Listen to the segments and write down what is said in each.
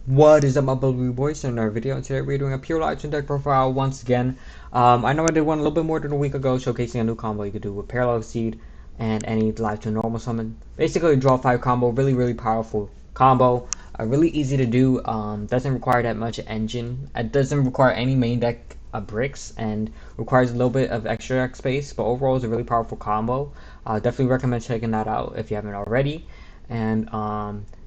What is up, my blue boys? In our video today, we're doing a pure live twin deck profile once again. I know I did one a little bit more than a week ago, showcasing a new combo you could do with Parallel Seed and any live twin normal summon. Basically, draw 5 combo, really powerful combo. Really easy to do. Doesn't require that much engine. It doesn't require any main deck bricks and requires a little bit of extra deck space. But overall, it's a really powerful combo. Definitely recommend checking that out if you haven't already. And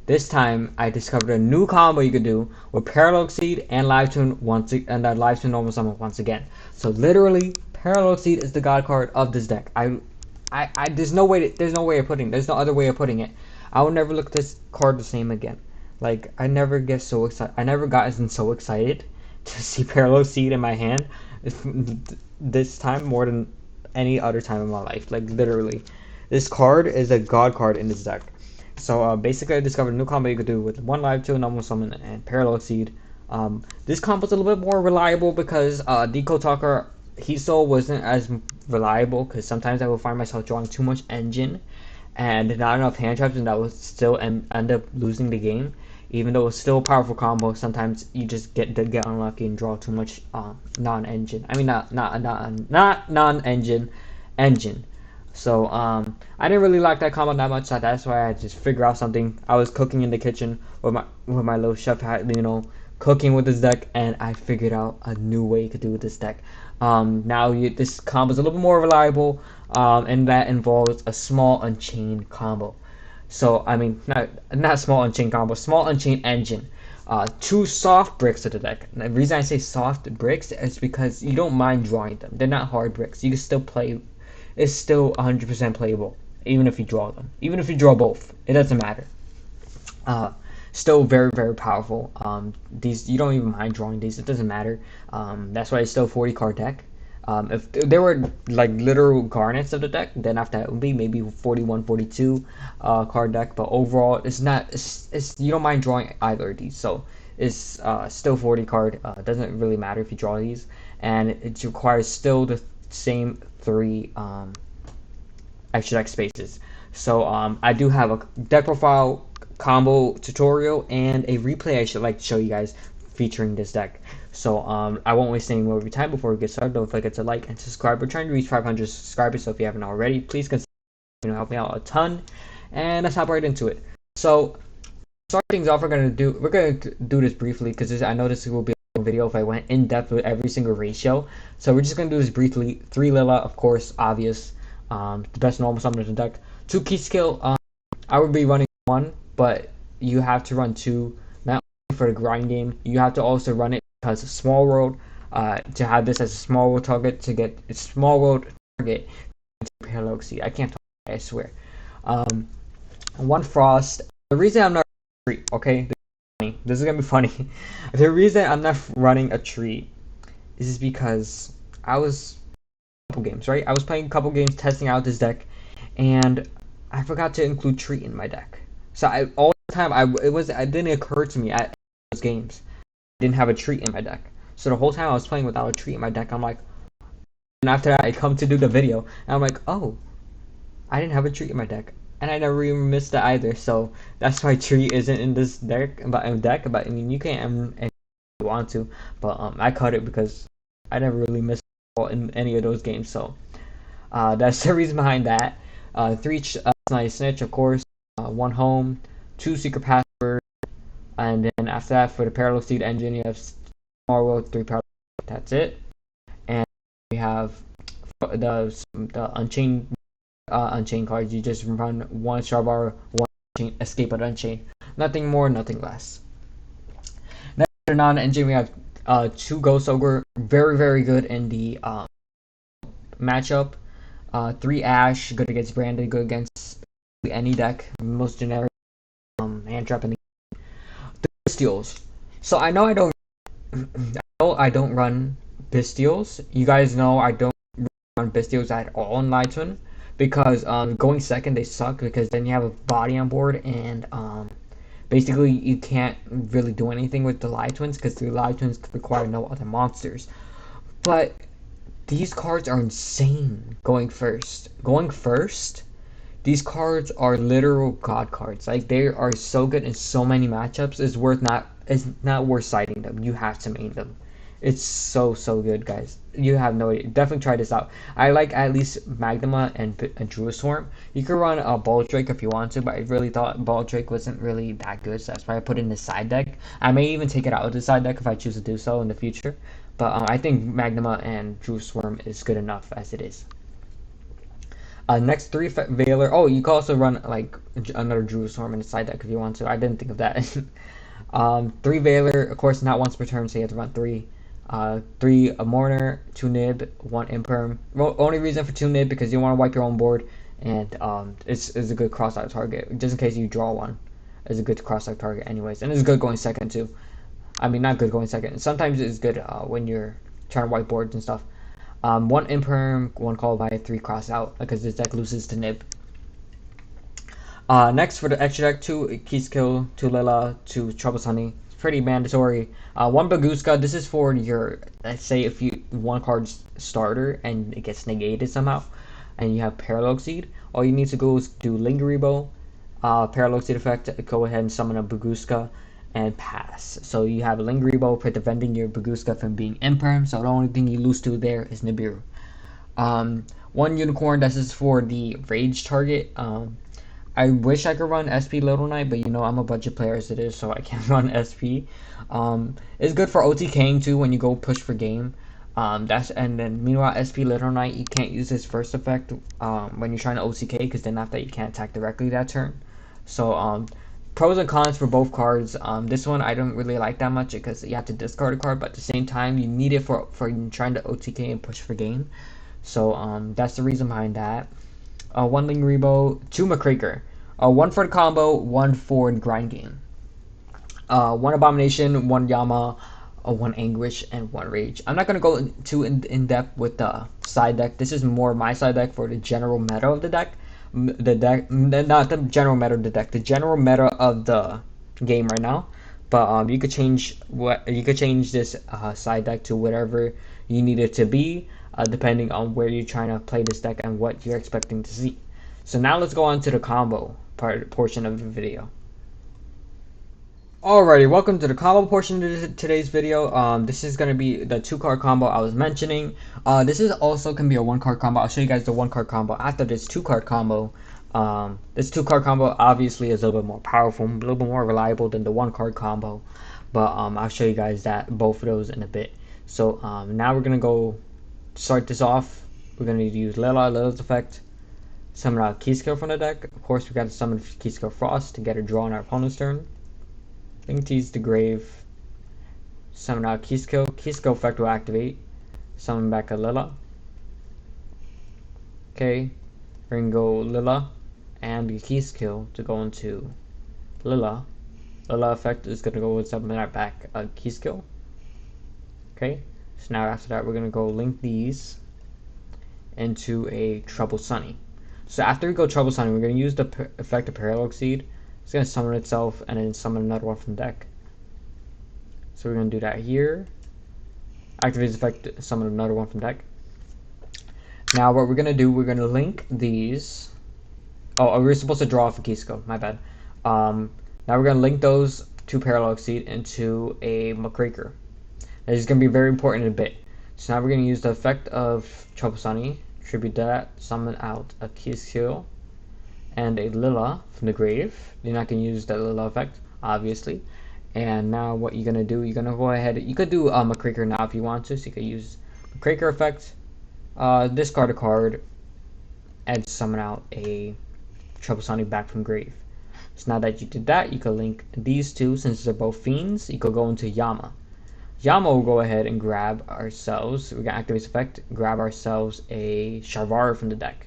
this time I discovered a new combo you could do with Parallel Seed and Live Tune Live Tune Normal Summon once again. So literally, Parallel Seed is the god card of this deck. There's no other way of putting it. I will never look at this card the same again. Like I never get so excited. I never gotten so excited to see Parallel Seed in my hand this time more than any other time in my life. Like literally, this card is a god card in this deck. So basically, I discovered a new combo you could do with one live, two normal summon, and Parallel Seed. This combo is a little bit more reliable because Deco Talker Hiso wasn't as reliable because sometimes I will find myself drawing too much engine and not enough hand traps, and that will still end up losing the game. Even though it's still a powerful combo, sometimes you just get unlucky and draw too much non-engine. I mean, not non-engine engine. So I didn't really like that combo that much, so that's why I just figured out something. I was cooking in the kitchen with my little chef hat, cooking with this deck, and I figured out a new way you could do with this deck. This combo is a little bit more reliable, and that involves a small Unchained combo. So I mean, not small Unchained combo, small Unchained engine. Two soft bricks to the deck. And the reason I say soft bricks is because you don't mind drawing them. They're not hard bricks. You can still play. It's still 100% playable, even if you draw them. Even if you draw both, it doesn't matter. Still very powerful. These you don't even mind drawing these. It doesn't matter. That's why it's still a 40 card deck. If there were like literal garnets of the deck, then after that it would be maybe 41, 42 card deck. But overall, it's not. It's you don't mind drawing either of these, so it's still 40 card. Doesn't really matter if you draw these, and it requires still the same 3 extra deck spaces. So I do have a deck profile combo tutorial and a replay I should like to show you guys featuring this deck. So I won't waste any more of your time. Before we get started, don't forget to like and subscribe. We're trying to reach 500 subscribers, so if you haven't already, please consider help me out a ton. And let's hop right into it. So start things off, we're gonna do this briefly because I know this will be a video if I went in depth with every single ratio. So we're just gonna do this briefly. 3 Lila, of course, obvious. The best normal summon in the deck. 2 key skill. I would be running 1, but you have to run 2. Not only for the grind game, you have to also run it because of small world. To have this as a small world target to get a small world target. Parallel Seed. I can't talk. I swear. 1 frost. The reason I'm not okay, this is gonna be funny. The reason I'm not running a tree is because I was couple games, right? I was playing a couple games testing out this deck, and I forgot to include tree in my deck. So all the time it didn't occur to me at those games I didn't have a tree in my deck. So the whole time I was playing without a tree in my deck, I'm like, and after that I come to do the video, and I'm like, oh, I didn't have a tree in my deck. And I never even missed it either, so that's why tree isn't in this deck. But I mean, you can if you want to, but I cut it because I never really missed in any of those games. So that's the reason behind that. 3 Nice Snitch, of course. 1 Home, 2 Secret Password, and then after that for the Parallel Seed engine, you have Small World, 3 Parallel. That's it. And we have the Unchained. Unchained cards. You just run 1 Starbar, 1 Unchained, Escape at Unchained. Nothing more, nothing less. Next, non-engine, we have 2 Ghost Ogre, very good in the matchup. 3 Ash, good against Brandon, good against any deck, most generic hand trap in the game. 3 Pistios. So I know I don't run Pistios. You guys know I don't run Pistios at all in Live Twin. Because going second they suck because then you have a body on board and basically you can't really do anything with the live twins because the live twins require no other monsters. But these cards are insane going first. These cards are literal god cards. Like they are so good in so many matchups. It's not worth citing them. You have to main them. It's so good, guys. You have no idea. Definitely try this out. I like at least Magnuma and Druid Swarm. You could run a Ball Drake if you want to, but I really thought Ball Drake wasn't really that good, so that's why I put it in the side deck. I may even take it out of the side deck if I choose to do so in the future. But I think Magnuma and Druid Swarm is good enough as it is. Next three Veiler. Oh, you can also run like another Druid Swarm in the side deck if you want to. I didn't think of that. Three Veiler, of course, not once per turn, so you have to run three. Three a Mourner, two Nib, one Imperm. Well, only reason for two Nib because you want to wipe your own board, and it's a good cross-out target just in case you draw one. It's a good cross-out target, anyways, and it's good going second too. I mean, not good going second. Sometimes it's good when you're trying to wipe boards and stuff. One Imperm, one Call by, three cross out because this deck loses to Nib. Next for the extra deck, two Keyskill, two Lila, two Troubled Honey. It's pretty mandatory. One Baguska. This is for your, let's say if you one card starter and it gets negated somehow, and you have Parallel Seed. All you need to go is do Lingeribo, Parallel Seed effect. Go ahead and summon a Baguska and pass. So you have Lingeribo preventing your Baguska from being Imperm. So the only thing you lose to there is Nibiru. One Unicorn. This is for the Rage target. I wish I could run SP Little Knight, but you know I'm a budget player as it is, so I can't run SP. It's good for OTKing too when you go push for game. And then meanwhile SP Little Knight, you can't use his first effect when you're trying to OTK because then after that you can't attack directly that turn. So pros and cons for both cards. This one I don't really like that much because you have to discard a card, but at the same time you need it for trying to OTK and push for game. So that's the reason behind that. One Lingeribo, two McCraker. One for the combo, one for the grind game. One Abomination, one Yama, one Anguish, and one Rage. I'm not going to go too in depth with the side deck. This is more my side deck for the general meta of the deck. Not the general meta of the deck, the general meta of the game right now. But you could change this side deck to whatever you need it to be. Depending on where you're trying to play this deck and what you're expecting to see. So now let's go on to the combo portion of the video. Alrighty, welcome to the combo portion of today's video. This is going to be the 2-card combo I was mentioning. This is also can be a 1-card combo. I'll show you guys the 1-card combo after this 2-card combo. This 2-card combo obviously is a little bit more powerful, a little bit more reliable than the 1-card combo. But I'll show you guys both of those in a bit. So now we're going to go start this off. We're going to need to use Lila's effect, summon out Keyskill from the deck. Of course, we got to summon Keyskill Frost to get a draw on our opponent's turn. Link Tease the Grave, summon out Keyskill. Keyskill effect will activate. Summon back a Lila. Okay, we're going to go Lila and the Keyskill to go into Lila. Lila effect is going to go and summon that back a Keyskill. Okay. So now after that, we're going to go link these into a Troubled Sunny. So after we go Troubled Sunny, we're going to use the effect of Parallel Seed. It's going to summon itself and then summon another one from the deck. So we're going to do that here. Activate this effect, summon another one from deck. Now what we're going to do, we're going to link these. Oh, we were supposed to draw off a Keyskill, my bad. Now we're going to link those two Parallel Seed into a McCraker. This is going to be very important in a bit. So now we're going to use the effect of Troubled Sunny, tribute that, summon out a Keyskill and a Lila from the grave. You're not going to use the Lila effect, obviously. And now what you're going to do, you're going to go ahead, you could do McCraker now if you want to, so you could use McCraker effect, discard a card, and summon out a Troubled Sunny back from grave. So now that you did that, you can link these two, since they're both fiends, you could go into Yama. Yama will go ahead and grab ourselves, we're going to activate this effect, grab ourselves a Sharvara from the deck.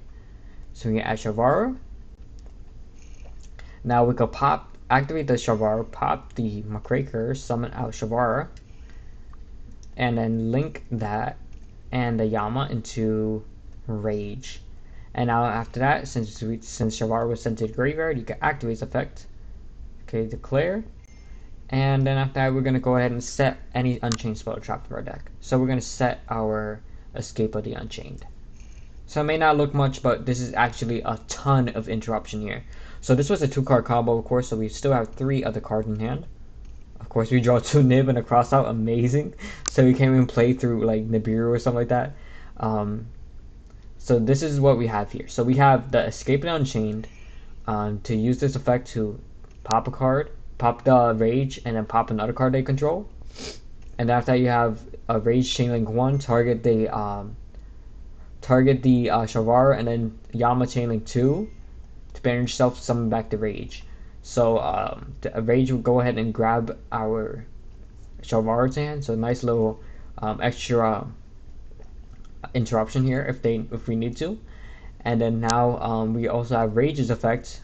So we can add Sharvara. Now we could activate the Sharvara, pop the McCraker, summon out Sharvara, and then link that and the Yama into Rage. And now after that, since Sharvara was sent to the graveyard, you can activate this effect. Okay, declare. And then after that, we're going to go ahead and set any Unchained spell trap for our deck. So we're going to set our Escape of the Unchained. So it may not look much, but this is actually a ton of interruption here. So this was a 2-card combo, of course, so we still have 3 other cards in hand. Of course, we draw 2 Nib and a cross out, amazing. So we can't even play through like Nibiru or something like that. So this is what we have here. So we have the Escape and Unchained to use this effect to pop a card, pop the Rage, and then pop another card they control. And after that, you have a Rage Chainlink 1, target the Shavara, and then Yama Chainlink 2 to ban yourself, summon back the Rage. So the Rage will go ahead and grab our Shavara's hand. So nice little extra interruption here if we need to. And then now we also have Rage's effect,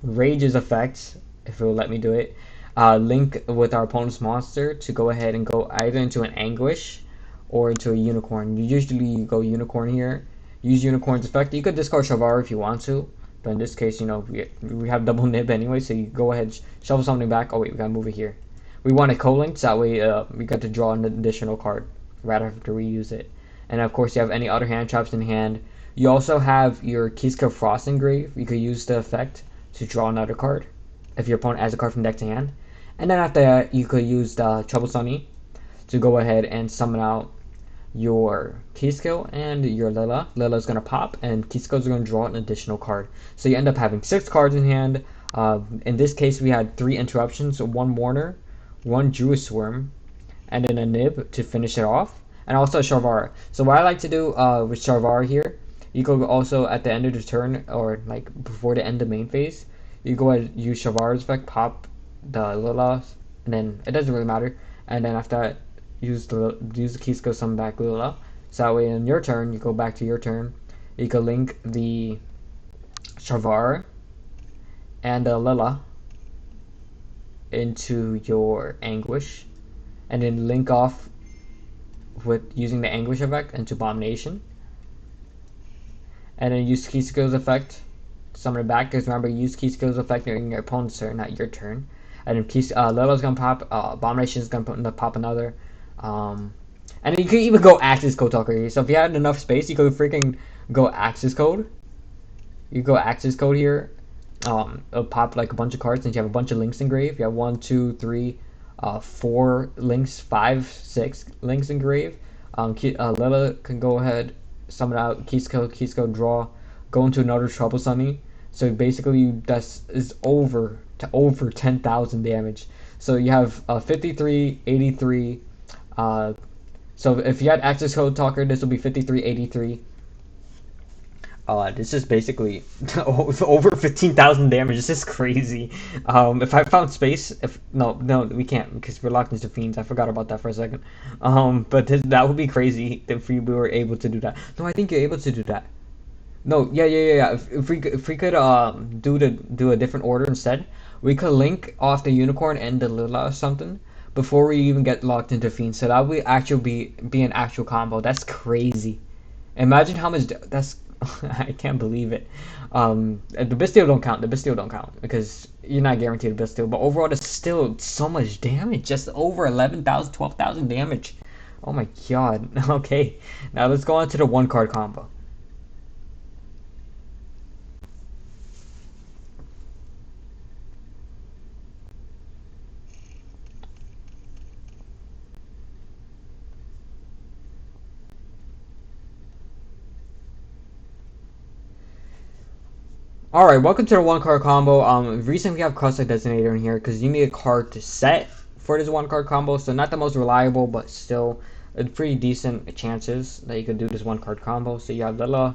if it will let me do it, link with our opponent's monster to go ahead and go either into an Anguish or into a Unicorn. Usually you go Unicorn here. Use Unicorn's effect. You could discard Shavara if you want to, but in this case, you know, we have double Nib anyway, so you go ahead, shuffle something back. Oh wait, we gotta move it here. We want it co-linked, so that way we got to draw an additional card right after we use it. And of course, you have any other hand traps in hand. You also have your Kiska Frost Engrave. You could use the effect to draw another card if your opponent adds a card from deck to hand. And then after that, you could use the Trouble Sunny to go ahead and summon out your Kisko and your Lila. Lila's going to pop, and Kisko's going to draw an additional card. So you end up having 6 cards in hand. In this case, we had 3 interruptions, 1 Mourner, 1 Jewish Swarm, and then a Nib to finish it off, and also a Sharvara. So what I like to do with Sharvara here, you could also at the end of the turn, or like before the end of main phase, you go ahead and use Sharvara's effect, pop the Lila, and then it doesn't really matter. And then after that, use the Kisko, summon back Lila. So that way in your turn, you go back to your turn, you can link the Sharvara and the Lila into your Anguish, and then link off with using the Anguish effect into Abomination, and then use Kisko's effect to summon it back, because remember, use Kisko's effect during your opponent's turn, not your turn. And then Lila's gonna pop, Abomination's gonna pop another, and then you could even go Axis Code Talker here. So if you had enough space, you could freaking go Axis Code. You go Axis Code here, it'll pop like a bunch of cards, and you have a bunch of links engraved. You have 1, 2, 3, 4 links, 5, 6 links engraved. Lila can go ahead, summon out Kisko draw, go into another Trouble Sunny. So basically, that is over 10,000 damage. So you have 53, 83. So if you had Access Code Talker, this will be 53, 83. This is basically over 15,000 damage. This is crazy. If I found space, no, we can't because we're locked into fiends. I forgot about that for a second. But that would be crazy if we were able to do that. No, I think you're able to do that. No, yeah. If we could do a different order instead, we could link off the Unicorn and the Lila or something before we even get locked into fiends. So that would actually be an actual combo. That's crazy. Imagine how much that's. I can't believe it. The Bastille don't count. The Bastille don't count because you're not guaranteed a Bastille. But overall, there's still so much damage. Just over 11,000, 12,000 damage. Oh my god. Okay, now let's go on to the 1-card combo. Alright, welcome to the 1-card combo. Recently we have Cross-Site Designator in here because you need a card to set for this 1-card combo. So not the most reliable, but still pretty decent chances that you could do this 1-card combo. So you have Lila,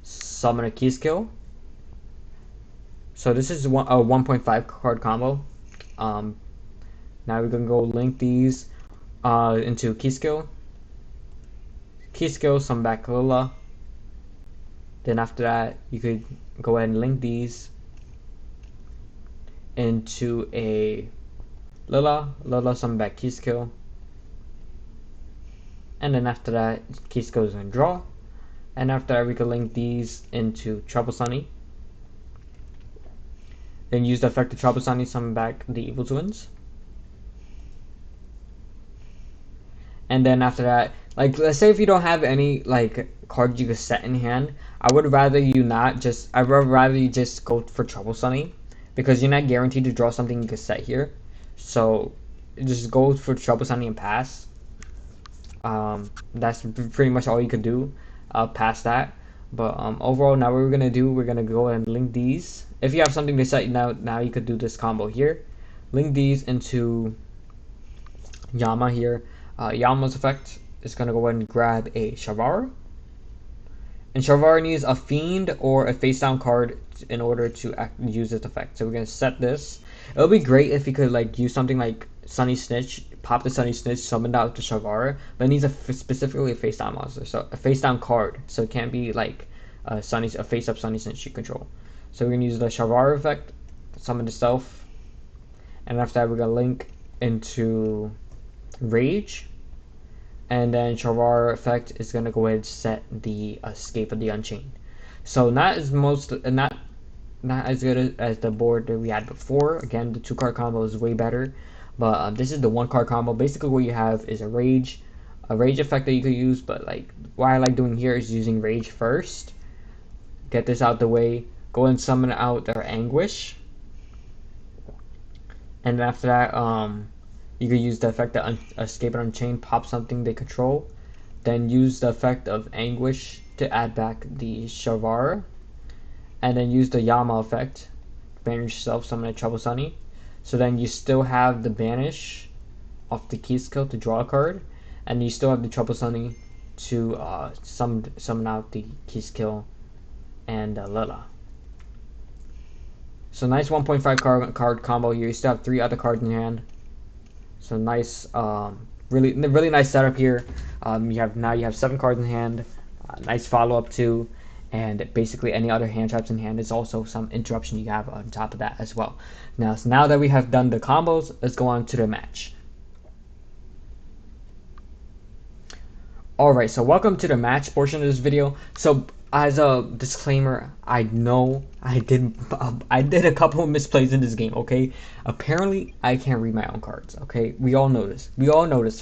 summon a Keyskill. So this is a 1.5 card combo. Now we can go link these into Keyskill. Keyskill, summon back Lila. Then after that, you could go ahead and link these into a Lila, summon back Keyskill. And then after that, Keyskill is going to draw. And after that, we could link these into Trouble Sunny. Then use the effect of Trouble Sunny, summon back the Evil Twins. And then after that, Like, let's say if you don't have any like cards you could set in hand, I would rather you not just. I would rather you just go for Trouble Sunny, because you're not guaranteed to draw something you could set here. So just go for Trouble Sunny and pass. That's pretty much all you could do past that. But overall, now what we're gonna do, we're gonna go ahead and link these. If you have something to set now you could do this combo here. Link these into Yama here. Yama's effect is gonna go ahead and grab a Shavara. And Shavara needs a Fiend or a face down card in order to use this effect. So we're gonna set this. It would be great if you could like use something like Sunny Snitch, pop the Sunny Snitch, summon out the Shavara, but it needs specifically a face down monster, so a face down card. So it can't be like a face up Sunny Snitch you control. So we're gonna use the Shavara effect, summon itself, and after that we're gonna link into Rage. And then Shavara effect is gonna go ahead and set the Escape of the Unchained. So not as good as the board that we had before. Again, the 2-card combo is way better, but this is the 1-card combo. Basically, what you have is a rage effect that you could use. But like what I like doing here is using Rage first. Get this out the way. Go and summon out their Anguish, and then after that, you could use the effect of Escape and Unchained, pop something they control, then use the effect of Anguish to add back the Shavara, and then use the Yama effect, banish yourself, summon a Trouble Sunny. So then you still have the banish off the key skill to draw a card, and you still have the Trouble Sunny to summon out the key skill and Lila. So nice 1.5 card combo here. You still have 3 other cards in hand. So nice, really nice setup here. You have 7 cards in hand. Nice follow up too, and basically any other hand traps in hand is also some interruption you have on top of that as well. Now that we have done the combos, let's go on to the match. Alright, so welcome to the match portion of this video. So as a disclaimer, I know I did a couple of misplays in this game, okay? Apparently, I can't read my own cards, okay? We all know this.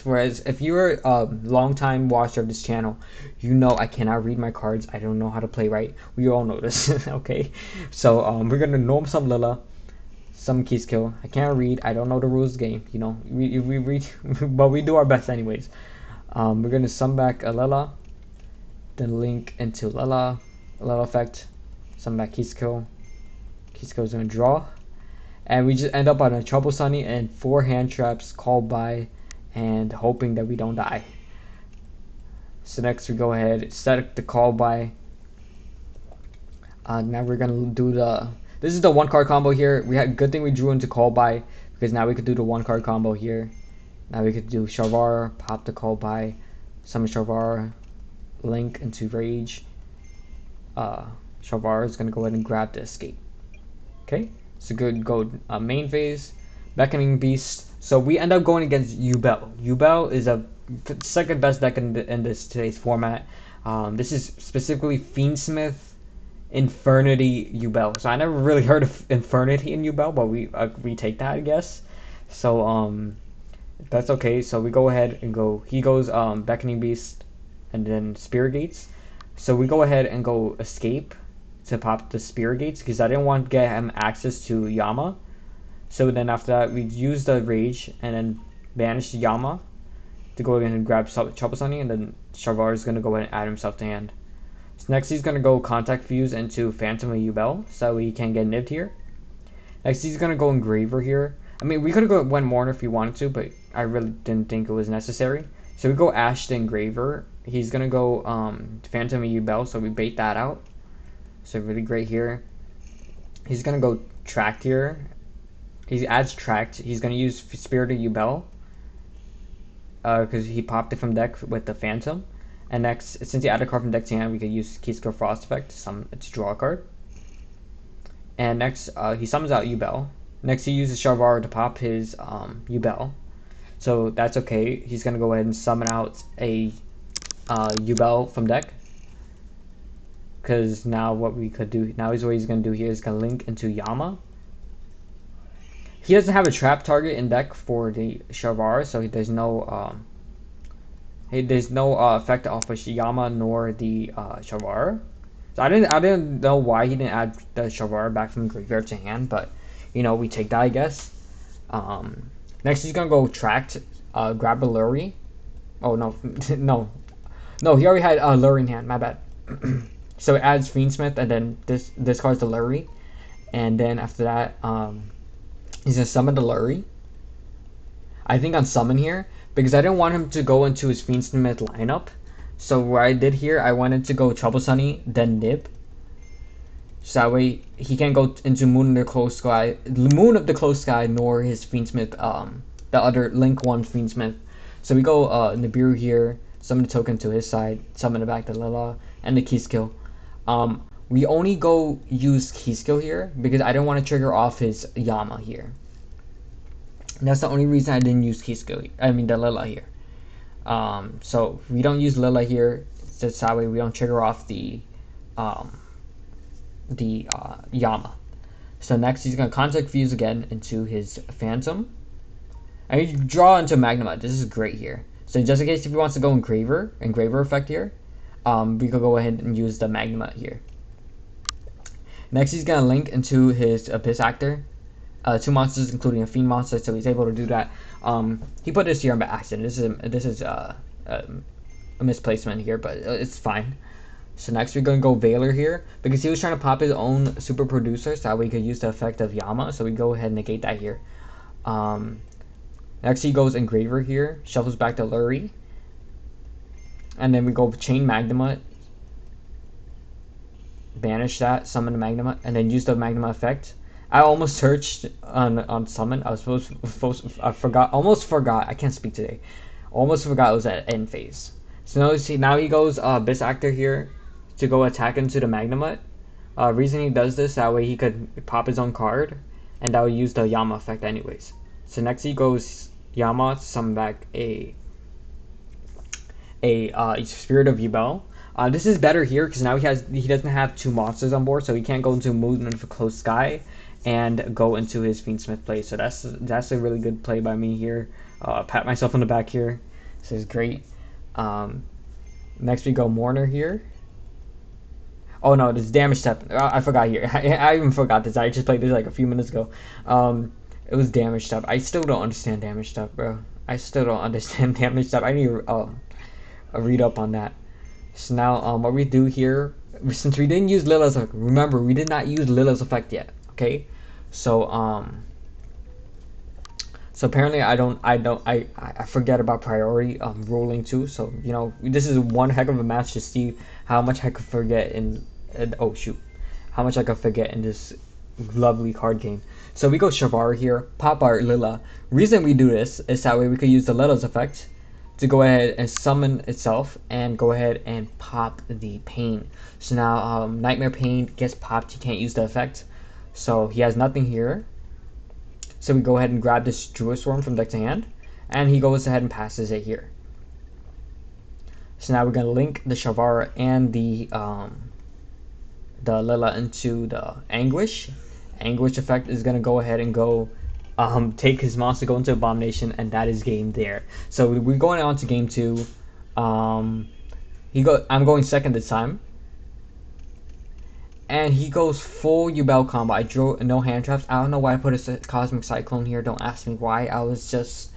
Whereas, if you're a long-time watcher of this channel, you know I cannot read my cards. I don't know how to play right. We all know this, okay? So, we're gonna norm some Lila, some key skill. I can't read. I don't know the rules of the game, you know? We read, but we do our best anyways. We're gonna sum back a Lila, then link into Lila effect, sum back key skill. Key skill is gonna draw, and we just end up on a Trouble Sunny and 4 hand traps called by, and hoping that we don't die. So next we go ahead, set the call by. Now we're gonna do this is the 1-card combo here. We had good thing we drew into call by, because now we could do the 1-card combo here. Now we could do Shavara, pop the call by, summon Shavara, link into Rage. Shavara is going to go ahead and grab the Escape. Okay, so good. Go main phase, Beckoning Beast. So we end up going against Yubel. Yubel is a second best deck in today's format. This is specifically Fiendsmith, Infernity, Yubel. So I never really heard of Infernity in Yubel, but we take that, I guess. So that's okay. So we go ahead and go. He goes Beckoning Beast, and then Spirit Gates. So we go ahead and go Escape to pop the Spirit Gates, because I didn't want to get him access to Yama. So then after that, we use the Rage and then banish the Yama to go ahead and grab Trouble Sunny, and then Shavara is going to go ahead and add himself to hand. So next he's going to go Contact Fuse into Phantom of Yubel, so he can get nibbed here. Next he's going to go Engraver here. I mean, we could have went Mourner if we wanted to, but I really didn't think it was necessary. So we go Ash the Engraver. He's going to go Phantom of Yubel, so we bait that out. So really great here. He's going to go Tract here. He adds Tract. He's going to use Spirit of Yubel, because he popped it from deck with the Phantom. And next, since he added a card from deck to hand, we could use Keyskill Frost effect to draw a card. And next, he summons out Yubel. Next, he uses Shavara to pop his Yubel. So that's okay. He's going to go ahead and summon out a Yubel from deck. Because now what we could do, what he's going to do here is going to link into Yama. He doesn't have a trap target in deck for the Shavara, so there's no Hey, there's no effect off of Yama nor the Shavar. So I didn't know why he didn't add the Shavar back from graveyard to hand, but you know, we take that, I guess. Um, Next he's gonna go tracked, grab a Lurry. Oh no, no, he already had a Lurry in hand. My bad. So it adds Fiendsmith, and then this discards the Lurry, and then after that, he's gonna summon the Lurry. I think on summon here because I didn't want him to go into his Fiendsmith lineup. So what I did here, I wanted to go Trouble Sunny, then Nib. So that way he can't go into Moon of the Close Sky, nor his Fiendsmith, the other Link 1 Fiendsmith. So we go Nibiru here, summon the token to his side, summon it back to Lila, and the key skill. We only go use key skill here because I didn't want to trigger off his Yama here. And that's the only reason I didn't use key skill. The Lila here. So we don't use Lila here. Just that way we don't trigger off the Yama. So next he's gonna Contact Fuse again into his Phantom, and you draw into Magnemite. This is great here. So just in case if he wants to go Engraver effect here, we could go ahead and use the Magnemite here. Next he's gonna link into his Abyss Actor. 2 monsters, including a Fiend monster, so he's able to do that. He put this here by accident. This is a misplacement here, but it's fine. So next we're going to go Veiler here because he was trying to pop his own Super Producer, so that way he could use the effect of Yama. So we go ahead and negate that here. Next he goes Engraver here, shuffles back to Lurry, and then we go Chain Magnemite, banish that, summon the Magnemite, and then use the Magnemite effect. I almost searched on summon. I was almost forgot. I can't speak today. Almost forgot it was at end phase. So now see, now he goes Abyss Actor here to go attack into the Magnemite. Reason he does this, that way he could pop his own card, and that would use the Yama effect anyways. So next he goes Yama to summon back a Spirit of Yubel. This is better here because now he doesn't have 2 monsters on board, so he can't go into Moon of Close Sky and go into his Fiendsmith play. So that's a really good play by me here. Pat myself on the back here. This is great. Next we go Mourner here. Oh no, this Damage Step. I forgot here. I even forgot this. I just played this like a few minutes ago. It was Damage Step. I still don't understand Damage Step, bro. I still don't understand Damage Step. I need to read up on that. So now what we do here, since we didn't use Lila's effect, remember we did not use Lila's effect yet. Okay, so apparently I forget about priority ruling too. So you know, this is one heck of a match to see how much I could forget how much I could forget in this lovely card game. So we go Shavar here, pop our Lila. Reason we do this is that way we could use the Lila's effect to go ahead and summon itself and go ahead and pop the Pain. So now Nightmare Pain gets popped. He can't use the effect. So he has nothing here. So we go ahead and grab this Druid Swarm from deck to hand, and he goes ahead and passes it here. So now we're gonna link the Shavara and the Lila into the Anguish. Anguish effect is gonna go ahead and go take his monster, go into Abomination, and that is game there. So we're going on to game 2. I'm going second this time. And he goes full Yubel combo. I drew no hand traps. I don't know why I put a Cosmic Cyclone here. Don't ask me why. I was just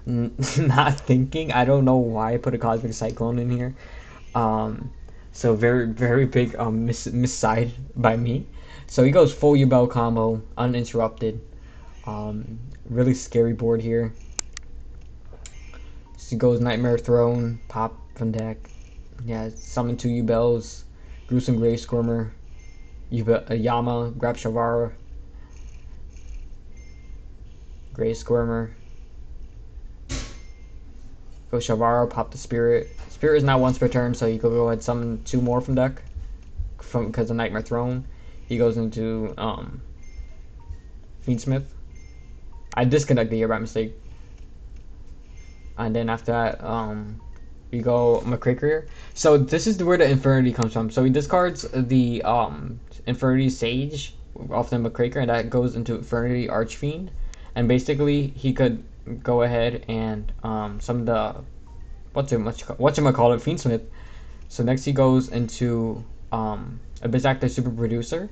not thinking. I don't know why I put a Cosmic Cyclone in here. So very, very big miss side by me. So he goes full Yubel combo, uninterrupted. Really scary board here. So he goes Nightmare Throne, pop from deck. Yeah, summon 2 Yubels, Gruesome Grave Squirmer. Yama, grab Shavara, Grey Squirmer, go Shavara, pop the Spirit. Spirit is now once per turn, so you could go ahead and summon 2 more from deck because of Nightmare Throne. He goes into Fiendsmith. I disconnected here by mistake. And then after that, we go McCracker. So this is where the Infernity comes from. So he discards the Infernity Sage off the McCracker, and that goes into Infernity Archfiend. And basically, he could go ahead and summon the whatchamacallit, Fiendsmith. So next he goes into Abyss Actor Super Producer.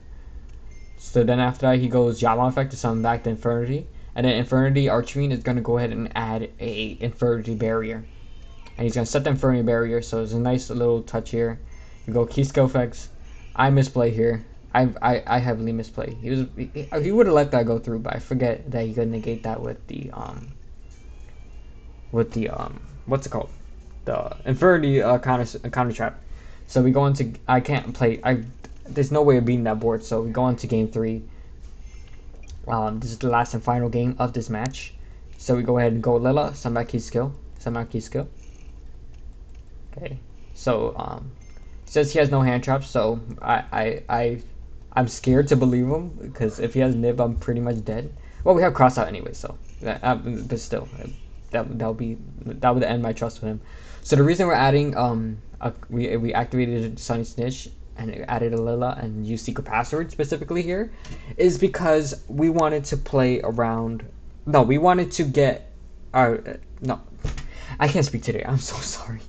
So then after that he goes Yama Effect to summon back the Infernity. And then Infernity Archfiend is gonna go ahead and add a Infernity Barrier. And he's gonna set the Infernity Barrier, so it's a nice little touch here. You go key skill effects. I misplay here. I heavily misplay. He would have let that go through, but I forget that he could negate that with the what's it called? The Infernity counter trap. So we go into I can't play there's no way of beating that board, so we go into game 3. This is the last and final game of this match. So we go ahead and go Lila, summon back key skill. Okay. So he says he has no hand traps, so I'm scared to believe him, because if he has nib, I'm pretty much dead. Well, we have cross out anyway, so but still, that would end my trust with him. So the reason we're adding we activated Sunny Snitch and added a Lila and used secret password specifically here is because we wanted to play around. No, we wanted to get our no. I can't speak today. I'm so sorry.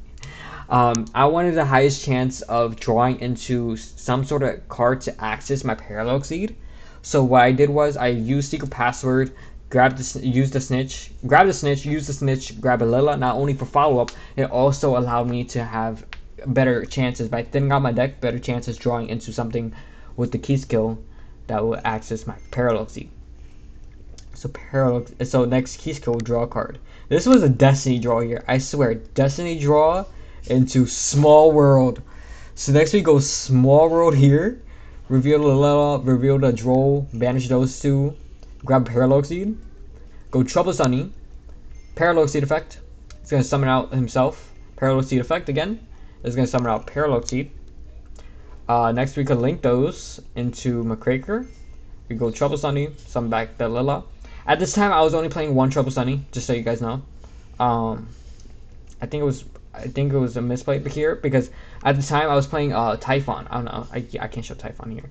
I wanted the highest chance of drawing into some sort of card to access my Parallel Exceed. So what I did was I used secret password, grab the snitch, use the snitch, grab a Lila. Not only for follow up, it also allowed me to have better chances by thinning out my deck, better chances drawing into something with the key skill that will access my Parallel Exceed. So next key skill, draw a card. This was a Destiny draw here. I swear, Destiny draw into Small World. So next we go Small World here. Reveal the Lila, reveal the Droll, banish those two, grab Parallel Exceed, go Trouble Sunny, Parallel Exceed effect. It's gonna summon out himself. Parallel Exceed effect again. It's gonna summon out Parallel Exceed. Next we could link those into McCraker. We go Trouble Sunny, summon back the Lila. At this time, I was only playing one Trouble Sunny, just so you guys know. I think it was a misplay here because at the time I was playing Typhon. I don't know. I can't show Typhon here.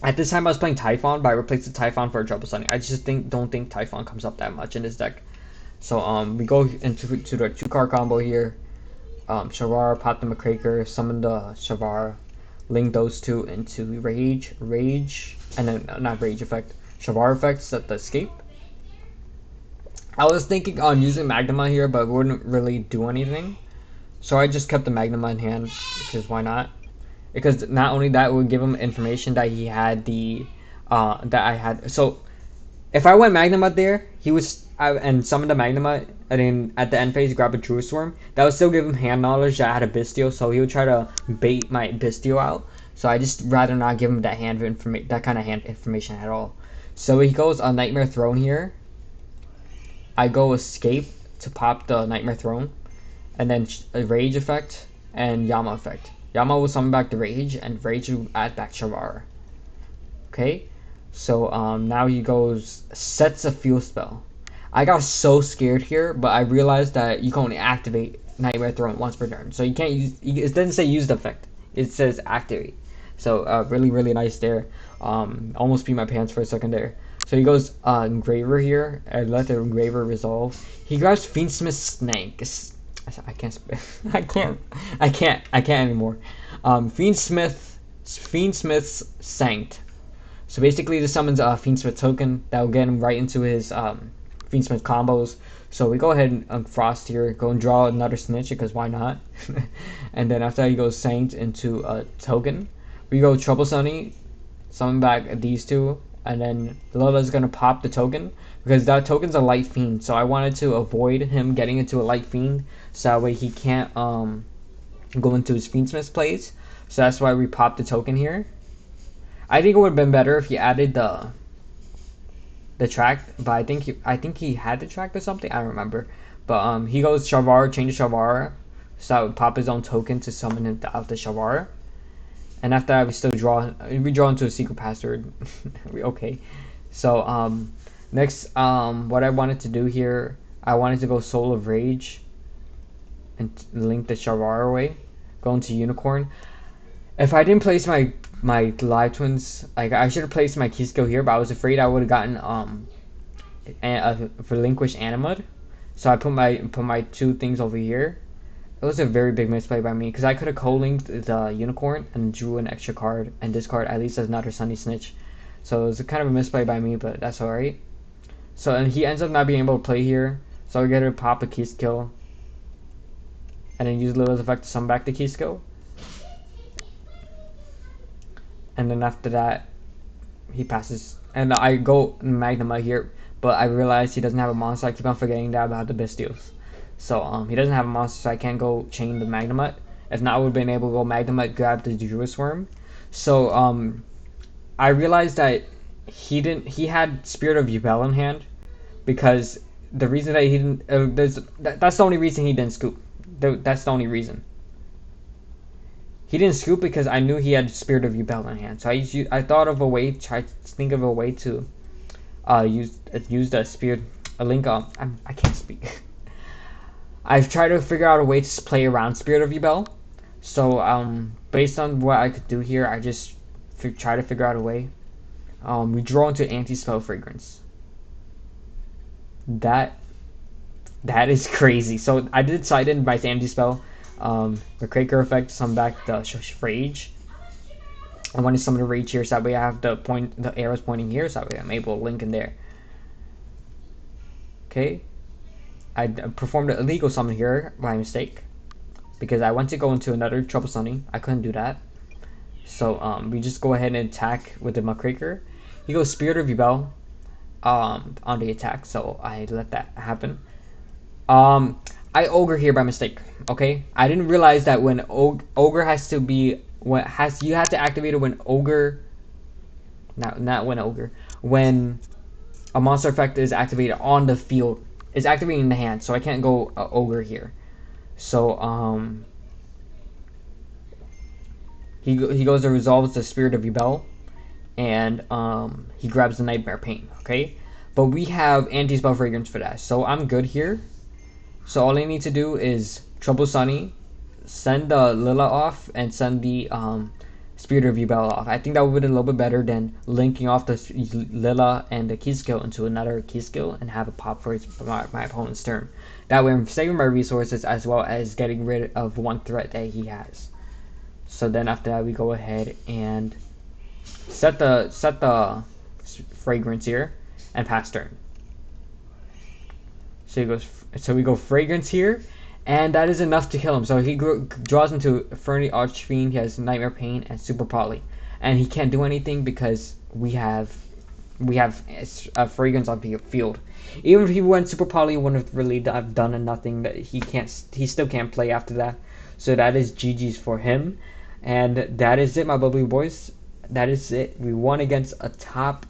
At this time I was playing Typhon, but I replaced the Typhon for a Trouble Sunny. I just don't think Typhon comes up that much in this deck. So we go into the 2-card combo here. Shavara, pop the McCraker, summon the Shavara, link those two into Rage, and then not Rage effect, Shavara effect, set the escape. I was thinking on using Magnema here, but it wouldn't really do anything. So I just kept the Magnema in hand, because why not? Because not only that, it would give him information that he had that I had. So if I went Magnema there, and summoned the Magnema, and then at the end phase grab a Druid Swarm, that would still give him hand knowledge that I had a Bistio, so he would try to bait my Bistio out. So I just rather not give him that kind of hand information at all. So he goes on Nightmare Throne here. I go Escape to pop the Nightmare Throne, and then a Rage effect and Yama effect. Yama will summon back the Rage, and Rage will add back Shavara. Okay, so now he goes sets a Fuel Spell. I got so scared here, but I realized that you can only activate Nightmare Throne once per turn, so you can't use. It doesn't say use the effect; it says activate. So really nice there. Almost peed my pants for a second there. So he goes Engraver here. I let the Engraver resolve. He grabs Fiendsmith Snake. I can't anymore. Fiendsmith's Sanct. So basically, this summons a Fiendsmith token that will get him right into his Fiendsmith combos. So we go ahead and Frost here. Go and draw another Snitch because why not? And then after that, he goes Sanct into a token. We go Trouble Sunny, summon back these two. And then Lola's gonna pop the token because that token's a light fiend. So I wanted to avoid him getting into a light fiend, so that way he can't go into his Fiendsmith plays. So that's why we popped the token here. I think it would have been better if he added the track, but I think he had the track or something. I don't remember. But he goes Shavara, change to Shavara, so I would pop his own token to summon him out the Shavara. And after that, we draw into a secret password. Okay. So, next, what I wanted to do here, I wanted to go Soul of Rage and link the Shavara away. Go into Unicorn. If I didn't place my Live Twins, like, I should have placed my key skill here, but I was afraid I would have gotten, a Relinquish Animud. So I put my two things over here. It was a very big misplay by me because I could have co-linked the unicorn and drew an extra card and this card at least as another Sunny Snitch. So it was a kind of a misplay by me, but that's alright. So and he ends up not being able to play here. So we get to pop a key skill. And then use Lilith's effect to summon back the key skill. And then after that, he passes. And I go Magnemite here, but I realize he doesn't have a monster. I keep on forgetting that about the Bystials. So he doesn't have a monster, so I can't go chain the Magnemite. If not, I would have been able to go Magnemite, grab the Druid Worm. So I realized that he had Spirit of Yubel in hand, because the reason that he didn't that's the only reason he didn't scoop. That's the only reason. He didn't scoop because I knew he had Spirit of Yubel in hand. So I thought of a way, tried to think of a way to use the Spirit, a link up. I can't speak. I've tried to figure out a way to play around Spirit of Yubel. So based on what I could do here, I just try to figure out a way. We draw into anti-spell fragrance. That is crazy. So I did side in by anti-spell. The Quaker effect, summon back the Rage. I want to summon the Rage here, so that way I have the arrows pointing here, so that way I'm able to link in there. Okay. I performed an illegal summon here by mistake, because I went to go into another Trouble Sunny. I couldn't do that. So we just go ahead and attack with the Muckraker. He goes Spirit of Yubel on the attack, so I let that happen. I Ogre here by mistake. Okay, I didn't realize that when Ogre has to be you have to activate it when Ogre, not when Ogre, when a monster effect is activated on the field, is activating in the hand. So I can't go Ogre here. So he goes and resolves the Spirit of Yubel, and he grabs the Nightmare Pain. Okay, but we have anti-spell fragrance for that, so I'm good here. So all I need to do is Trouble Sunny, send the Lila off, and send the Spirit of Yubel off. I think that would have been a little bit better than linking off the Lila and the key skill into another key skill and have a pop for my opponent's turn. That way I'm saving my resources as well as getting rid of one threat that he has. So then after that we go ahead and set the fragrance here and pass turn. So we go fragrance here, and that is enough to kill him. So he draws into Ferny Archfiend. He has Nightmare Pain and Super Poly, and he can't do anything because we have a fragrance on the field. Even if he went Super Poly, he wouldn't have really done nothing. That he still can't play after that. So that is GG's for him, and that is it, my bubbly boys. That is it. We won against a top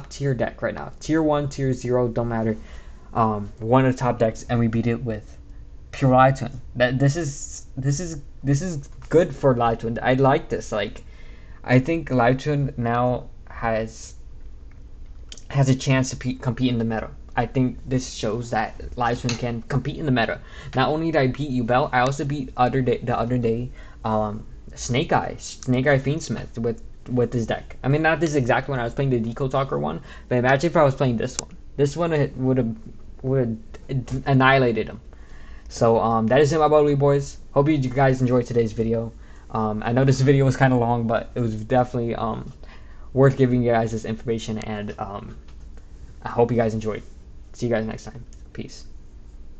tier deck right now. Tier 1, Tier 0, don't matter. One of the top decks, and we beat it with pure Light. This is good for Light. I like this. Like, I think Light now has a chance to compete in the meta. I think this shows that Light can compete in the meta. Not only did I beat Yubel, I also beat the other day Snake Eye Fiendsmith with this deck. I mean, not this exact one. I was playing the Deco Talker one, but imagine if I was playing this one. This one would have annihilated him. So that is it, my bubbly boys. Hope you guys enjoyed today's video. I know this video was kind of long, but it was definitely worth giving you guys this information, and I hope you guys enjoyed. See you guys next time. Peace.